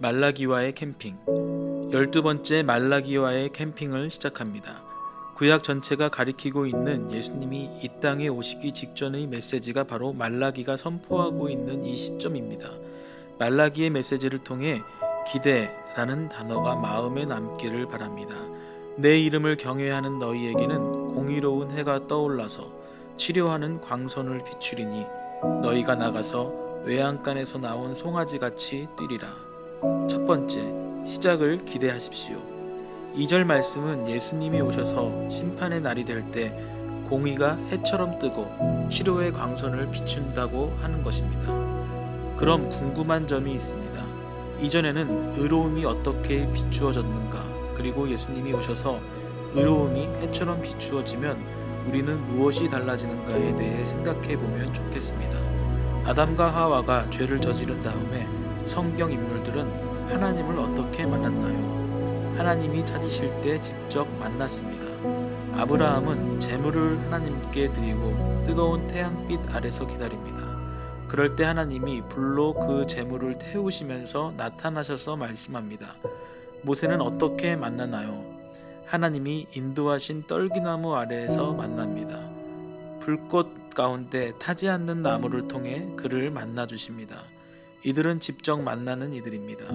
말라기와의 캠핑. 12번째 말라기와의 캠핑을 시작합니다. 구약 전체가 가리키고 있는 예수님이 이 땅에 오시기 직전의 메시지가 바로 말라기가 선포하고 있는 이 시점입니다. 말라기의 메시지를 통해 기대라는 단어가 마음에 남기를 바랍니다. 내 이름을 경외하는 너희에게는 공의로운 해가 떠올라서 치료하는 광선을 비추리니 너희가 나가서 외양간에서 나온 송아지같이 뛰리라. 첫 번째, 시작을 기대하십시오. 2절 말씀은 예수님이 오셔서 심판의 날이 될 때 공의가 해처럼 뜨고 치료의 광선을 비춘다고 하는 것입니다. 그럼 궁금한 점이 있습니다. 이전에는 의로움이 어떻게 비추어졌는가? 그리고 예수님이 오셔서 의로움이 해처럼 비추어지면 우리는 무엇이 달라지는가에 대해 생각해 보면 좋겠습니다. 아담과 하와가 죄를 저지른 다음에 성경 인물들은 하나님을 어떻게 만났나요? 하나님이 찾으실 때 직접 만났습니다. 아브라함은 제물을 하나님께 드리고 뜨거운 태양빛 아래서 기다립니다. 그럴 때 하나님이 불로 그 제물을 태우시면서 나타나셔서 말씀합니다. 모세는 어떻게 만나나요? 하나님이 인도하신 떨기나무 아래에서 만납니다. 불꽃 가운데 타지 않는 나무를 통해 그를 만나주십니다. 이들은 직접 만나는 이들입니다.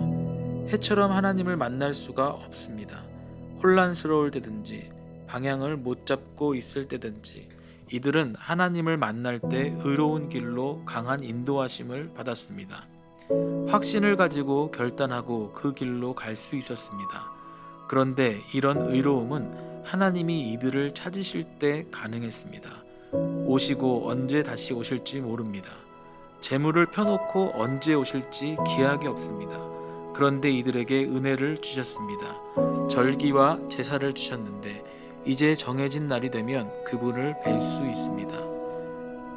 해처럼 하나님을 만날 수가 없습니다. 혼란스러울 때든지 방향을 못 잡고 있을 때든지 이들은 하나님을 만날 때 의로운 길로 강한 인도하심을 받았습니다. 확신을 가지고 결단하고 그 길로 갈 수 있었습니다. 그런데 이런 의로움은 하나님이 이들을 찾으실 때 가능했습니다. 오시고 언제 다시 오실지 모릅니다. 재물을 펴놓고 언제 오실지 기약이 없습니다. 그런데 이들에게 은혜를 주셨습니다. 절기와 제사를 주셨는데 이제 정해진 날이 되면 그분을 뵐 수 있습니다.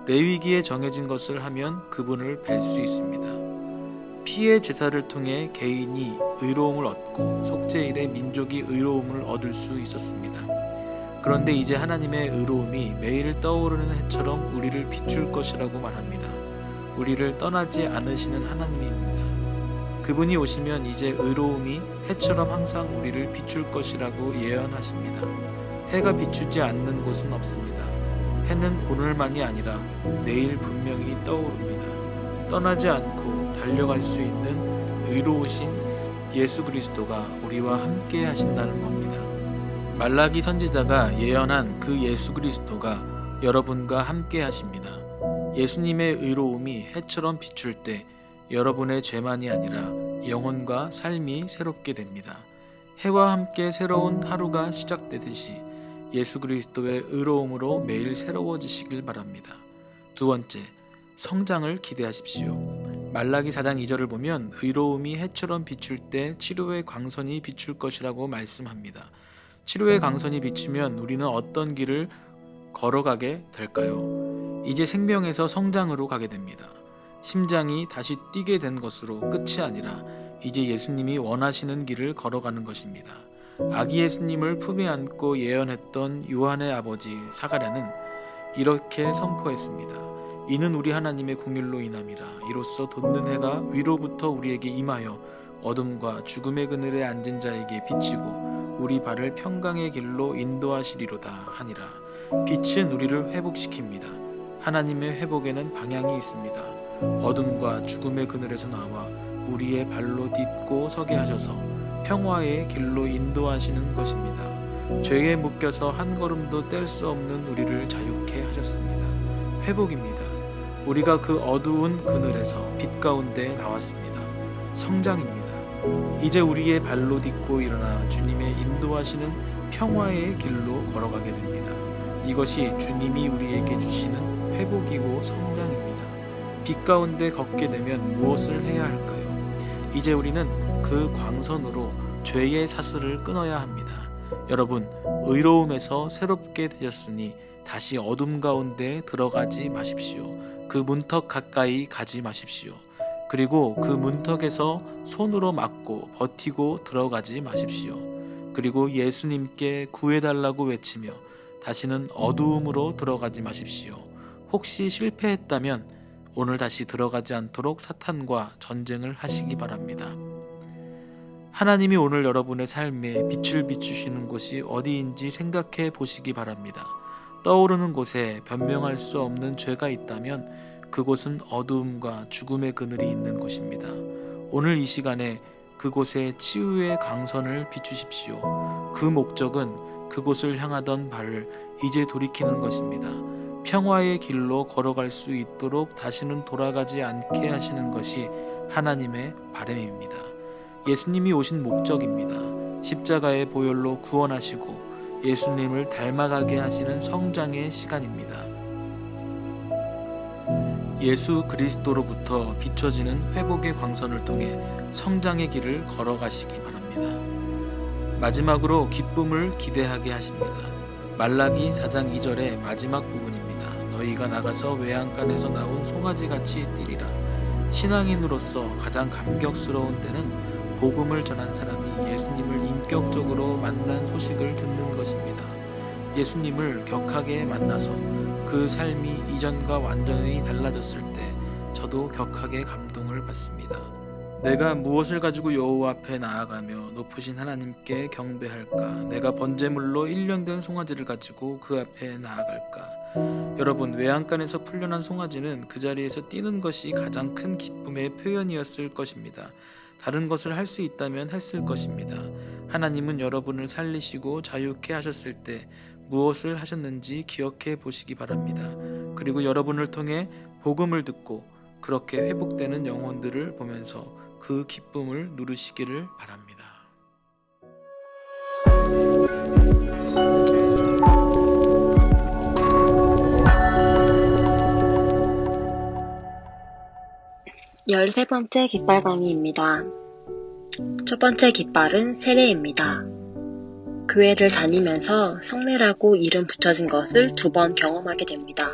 레위기에 정해진 것을 하면 그분을 뵐 수 있습니다. 피의 제사를 통해 개인이 의로움을 얻고 속죄일에 민족이 의로움을 얻을 수 있었습니다. 그런데 이제 하나님의 의로움이 매일 떠오르는 해처럼 우리를 비출 것이라고 말합니다. 우리를 떠나지 않으시는 하나님입니다. 그분이 오시면 이제 의로움이 해처럼 항상 우리를 비출 것이라고 예언하십니다. 해가 비추지 않는 곳은 없습니다. 해는 오늘만이 아니라 내일 분명히 떠오릅니다. 떠나지 않고 달려갈 수 있는 의로우신 예수 그리스도가 우리와 함께 하신다는 겁니다. 말라기 선지자가 예언한 그 예수 그리스도가 여러분과 함께 하십니다. 예수님의 의로움이 해처럼 비출 때 여러분의 죄만이 아니라 영혼과 삶이 새롭게 됩니다. 해와 함께 새로운 하루가 시작되듯이 예수 그리스도의 의로움으로 매일 새로워지시길 바랍니다. 두 번째, 성장을 기대하십시오. 말라기 4장 2절을 보면 의로움이 해처럼 비출 때 치료의 광선이 비출 것이라고 말씀합니다. 치료의 광선이 비추면 우리는 어떤 길을 걸어가게 될까요? 이제 생명에서 성장으로 가게 됩니다. 심장이 다시 뛰게 된 것으로 끝이 아니라 이제 예수님이 원하시는 길을 걸어가는 것입니다. 아기 예수님을 품에 안고 예언했던 요한의 아버지 사가랴는 이렇게 선포했습니다. 이는 우리 하나님의 궁율로 인함이라. 이로써 돋는 해가 위로부터 우리에게 임하여 어둠과 죽음의 그늘에 앉은 자에게 비치고 우리 발을 평강의 길로 인도하시리로다 하니라. 빛은 우리를 회복시킵니다. 하나님의 회복에는 방향이 있습니다. 어둠과 죽음의 그늘에서 나와 우리의 발로 딛고 서게 하셔서 평화의 길로 인도하시는 것입니다. 죄에 묶여서 한 걸음도 뗄 수 없는 우리를 자유케 하셨습니다. 회복입니다. 우리가 그 어두운 그늘에서 빛 가운데 나왔습니다. 성장입니다. 이제 우리의 발로 딛고 일어나 주님의 인도하시는 평화의 길로 걸어가게 됩니다. 이것이 주님이 우리에게 주시는 회복이고 성장입니다. 빛 가운데 걷게 되면 무엇을 해야 할까요? 이제 우리는 그 광선으로 죄의 사슬을 끊어야 합니다. 여러분, 의로움에서 새롭게 되셨으니 다시 어둠 가운데 들어가지 마십시오. 그 문턱 가까이 가지 마십시오. 그리고 그 문턱에서 손으로 막고 버티고 들어가지 마십시오. 그리고 예수님께 구해달라고 외치며 다시는 어두움으로 들어가지 마십시오. 혹시 실패했다면 오늘 다시 들어가지 않도록 사탄과 전쟁을 하시기 바랍니다. 하나님이 오늘 여러분의 삶에 빛을 비추시는 곳이 어디인지 생각해 보시기 바랍니다. 떠오르는 곳에 변명할 수 없는 죄가 있다면 그곳은 어두움과 죽음의 그늘이 있는 곳입니다. 오늘 이 시간에 그곳에 치유의 강선을 비추십시오. 그 목적은 그곳을 향하던 발을 이제 돌이키는 것입니다. 평화의 길로 걸어갈 수 있도록 다시는 돌아가지 않게 하시는 것이 하나님의 바람입니다. 예수님이 오신 목적입니다. 십자가의 보혈로 구원하시고 예수님을 닮아가게 하시는 성장의 시간입니다. 예수 그리스도로부터 비춰지는 회복의 광선을 통해 성장의 길을 걸어가시기 바랍니다. 마지막으로 기쁨을 기대하게 하십니다. 말라기 4장 2절의 마지막 부분입니다. 너희가 나가서 외양간에서 나온 송아지같이 뛰리라. 신앙인으로서 가장 감격스러운 때는 복음을 전한 사람이 예수님을 인격적으로 만난 소식을 듣는 것입니다. 예수님을 격하게 만나서 그 삶이 이전과 완전히 달라졌을 때 저도 격하게 감동을 받습니다. 내가 무엇을 가지고 여호와 앞에 나아가며 높으신 하나님께 경배할까? 내가 번제물로 1년 된 송아지를 가지고 그 앞에 나아갈까? 여러분, 외양간에서 풀려난 송아지는 그 자리에서 뛰는 것이 가장 큰 기쁨의 표현이었을 것입니다. 다른 것을 할 수 있다면 했을 것입니다. 하나님은 여러분을 살리시고 자유케 하셨을 때 무엇을 하셨는지 기억해 보시기 바랍니다. 그리고 여러분을 통해 복음을 듣고 그렇게 회복되는 영혼들을 보면서 그 기쁨을 누르시기를 바랍니다. 열세 번째 깃발 강의입니다. 첫 번째 깃발은 세례입니다. 교회를 다니면서 성례라고 이름 붙여진 것을 2번 경험하게 됩니다.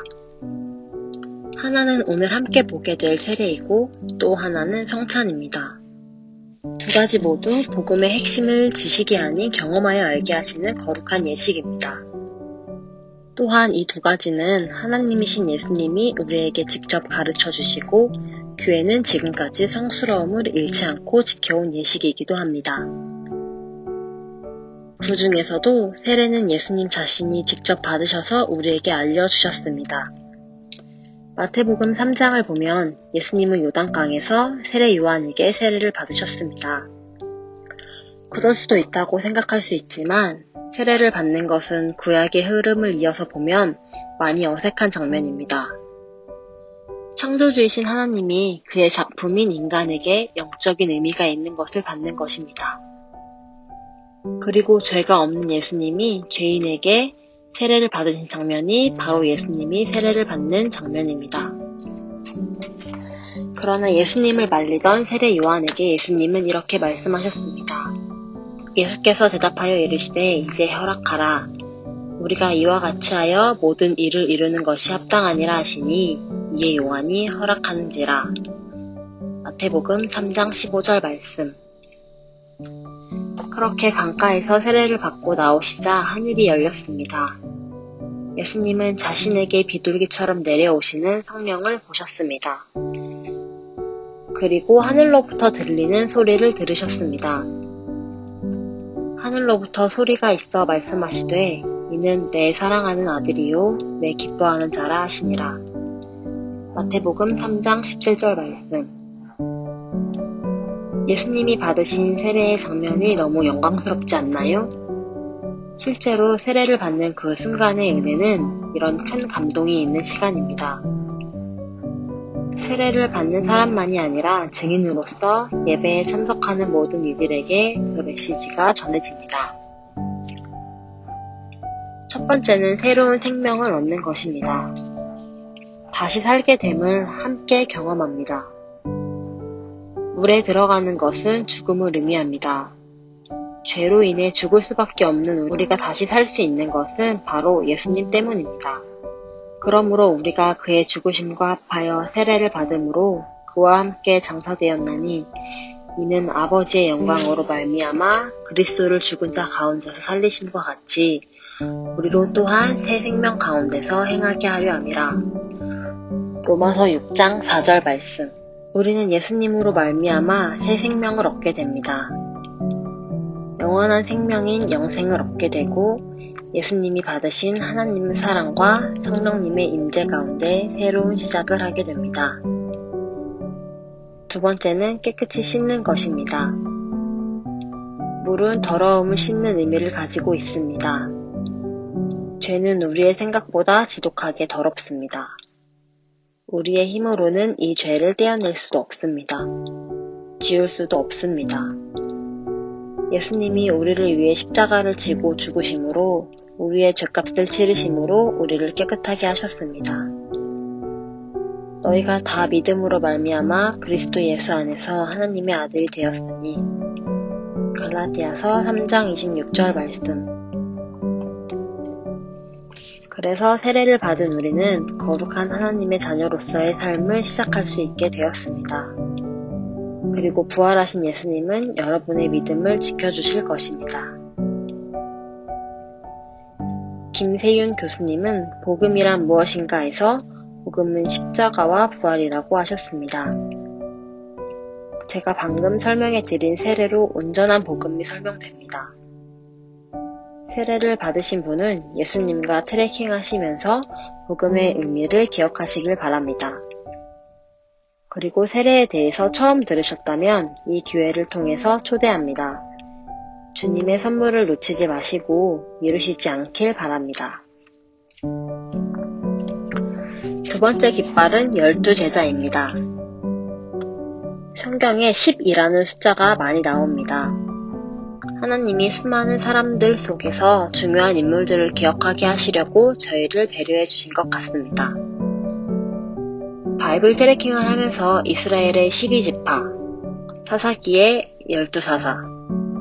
하나는 오늘 함께 보게 될 세례이고 또 하나는 성찬입니다. 두 가지 모두 복음의 핵심을 지식이 아닌 경험하여 알게 하시는 거룩한 예식입니다. 또한 이 두 가지는 하나님이신 예수님이 우리에게 직접 가르쳐 주시고 교회는 지금까지 성스러움을 잃지 않고 지켜온 예식이기도 합니다. 그 중에서도 세례는 예수님 자신이 직접 받으셔서 우리에게 알려주셨습니다. 마태복음 3장을 보면 예수님은 요단강에서 세례 요한에게 세례를 받으셨습니다. 그럴 수도 있다고 생각할 수 있지만 세례를 받는 것은 구약의 흐름을 이어서 보면 많이 어색한 장면입니다. 창조주이신 하나님이 그의 작품인 인간에게 영적인 의미가 있는 것을 받는 것입니다. 그리고 죄가 없는 예수님이 죄인에게 세례를 받으신 장면이 바로 예수님이 세례를 받는 장면입니다. 그러나 예수님을 말리던 세례 요한에게 예수님은 이렇게 말씀하셨습니다. 예수께서 대답하여 이르시되 이제 허락하라. 우리가 이와 같이 하여 모든 일을 이루는 것이 합당하니라 하시니 이에 요한이 허락하는지라. 마태복음 3장 15절 말씀. 그렇게 강가에서 세례를 받고 나오시자 하늘이 열렸습니다. 예수님은 자신에게 비둘기처럼 내려오시는 성령을 보셨습니다. 그리고 하늘로부터 들리는 소리를 들으셨습니다. 하늘로부터 소리가 있어 말씀하시되 이는 내 사랑하는 아들이요 내 기뻐하는 자라 하시니라. 마태복음 3장 17절 말씀. 예수님이 받으신 세례의 장면이 너무 영광스럽지 않나요? 실제로 세례를 받는 그 순간의 은혜는 이런 큰 감동이 있는 시간입니다. 세례를 받는 사람만이 아니라 증인으로서 예배에 참석하는 모든 이들에게 그 메시지가 전해집니다. 첫 번째는 새로운 생명을 얻는 것입니다. 다시 살게 됨을 함께 경험합니다. 물에 들어가는 것은 죽음을 의미합니다. 죄로 인해 죽을 수밖에 없는 우리가 다시 살 수 있는 것은 바로 예수님 때문입니다. 그러므로 우리가 그의 죽으심과 합하여 세례를 받음으로 그와 함께 장사되었나니 이는 아버지의 영광으로 말미암아 그리스도를 죽은 자 가운데서 살리심과 같이 우리로 또한 새 생명 가운데서 행하게 하려 함이라. 로마서 6장 4절 말씀. 우리는 예수님으로 말미암아 새 생명을 얻게 됩니다. 영원한 생명인 영생을 얻게 되고 예수님이 받으신 하나님의 사랑과 성령님의 임재 가운데 새로운 시작을 하게 됩니다. 두 번째는 깨끗이 씻는 것입니다. 물은 더러움을 씻는 의미를 가지고 있습니다. 죄는 우리의 생각보다 지독하게 더럽습니다. 우리의 힘으로는 이 죄를 떼어낼 수도 없습니다. 지울 수도 없습니다. 예수님이 우리를 위해 십자가를 지고 죽으심으로 우리의 죄값을 치르심으로 우리를 깨끗하게 하셨습니다. 너희가 다 믿음으로 말미암아 그리스도 예수 안에서 하나님의 아들이 되었으니 갈라디아서 3장 26절 말씀. 그래서 세례를 받은 우리는 거룩한 하나님의 자녀로서의 삶을 시작할 수 있게 되었습니다. 그리고 부활하신 예수님은 여러분의 믿음을 지켜주실 것입니다. 김세윤 교수님은 복음이란 무엇인가에서 복음은 십자가와 부활이라고 하셨습니다. 제가 방금 설명해 드린 세례로 온전한 복음이 설명됩니다. 세례를 받으신 분은 예수님과 트레킹 하시면서 복음의 의미를 기억하시길 바랍니다. 그리고 세례에 대해서 처음 들으셨다면 이 기회를 통해서 초대합니다. 주님의 선물을 놓치지 마시고 미루시지 않길 바랍니다. 두 번째 깃발은 12제자입니다. 성경에 10이라는 숫자가 많이 나옵니다. 하나님이 수많은 사람들 속에서 중요한 인물들을 기억하게 하시려고 저희를 배려해 주신 것 같습니다. 바이블 트래킹을 하면서 이스라엘의 12지파, 사사기의 12사사,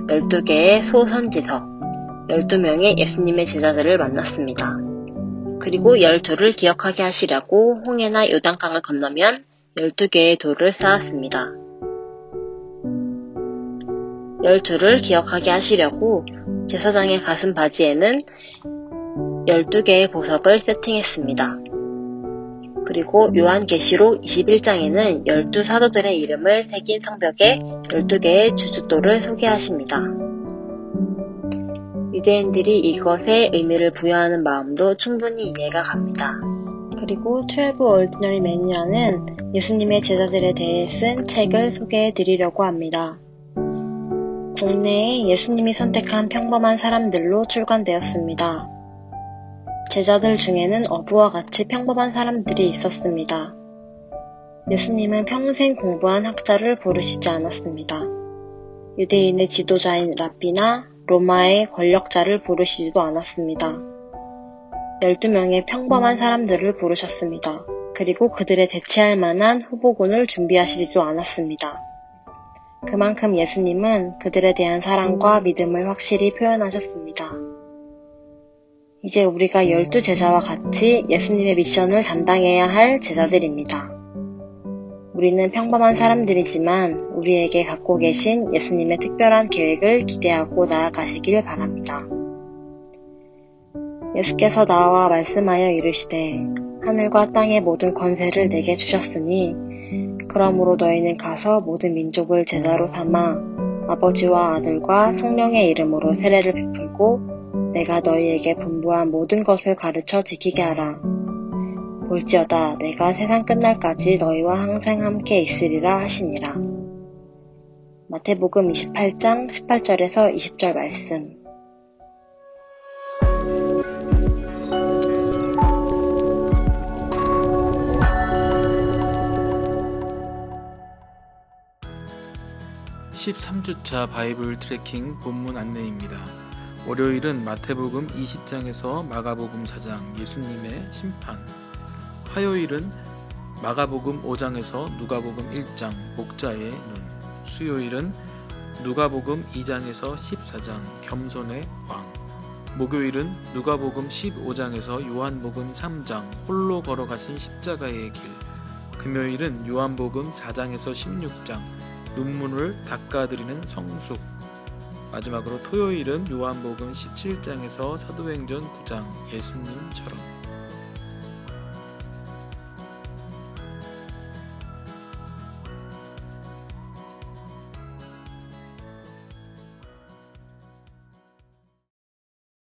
12개의 소선지서, 12명의 예수님의 제자들을 만났습니다. 그리고 12를 기억하게 하시려고 홍해나 요단강을 건너면 12개의 돌을 쌓았습니다. 12를 기억하게 하시려고 제사장의 가슴 바지에는 12개의 보석을 세팅했습니다. 그리고 요한계시록 21장에는 12사도들의 이름을 새긴 성벽에 12개의 주춧돌을 소개하십니다. 유대인들이 이것에 의미를 부여하는 마음도 충분히 이해가 갑니다. 그리고 12 Ordinary Men이라는 예수님의 제자들에 대해 쓴 책을 소개해 드리려고 합니다. 국내에 예수님이 선택한 평범한 사람들로 출간되었습니다. 제자들 중에는 어부와 같이 평범한 사람들이 있었습니다. 예수님은 평생 공부한 학자를 부르시지 않았습니다. 유대인의 지도자인 랍비나 로마의 권력자를 부르시지도 않았습니다. 12명의 평범한 사람들을 부르셨습니다. 그리고 그들에 대체할 만한 후보군을 준비하시지도 않았습니다. 그만큼 예수님은 그들에 대한 사랑과 믿음을 확실히 표현하셨습니다. 이제 우리가 12제자와 같이 예수님의 미션을 담당해야 할 제자들입니다. 우리는 평범한 사람들이지만 우리에게 갖고 계신 예수님의 특별한 계획을 기대하고 나아가시길 바랍니다. 예수께서 나와 말씀하여 이르시되 하늘과 땅의 모든 권세를 내게 주셨으니 그러므로 너희는 가서 모든 민족을 제자로 삼아 아버지와 아들과 성령의 이름으로 세례를 베풀고 내가 너희에게 분부한 모든 것을 가르쳐 지키게 하라. 볼지어다 내가 세상 끝날까지 너희와 항상 함께 있으리라 하시니라. 마태복음 28장 18절에서 20절 말씀. (13주차) 바이블 트래킹 본문 안내입니다. 월요일은 마태복음 20장에서 마가복음 4장 예수님의 심판, 화요일은 마가복음 5장에서 누가복음 1장 목자의 눈, 수요일은 누가복음 2장에서 14장 겸손의 왕, 목요일은 누가복음 15장에서 요한복음 3장 홀로 걸어가신 십자가의 길, 금요일은 요한복음 4장에서 16장 눈물을 닦아드리는 성숙, 마지막으로 토요일은 요한복음 17장에서 사도행전 9장 예수님처럼.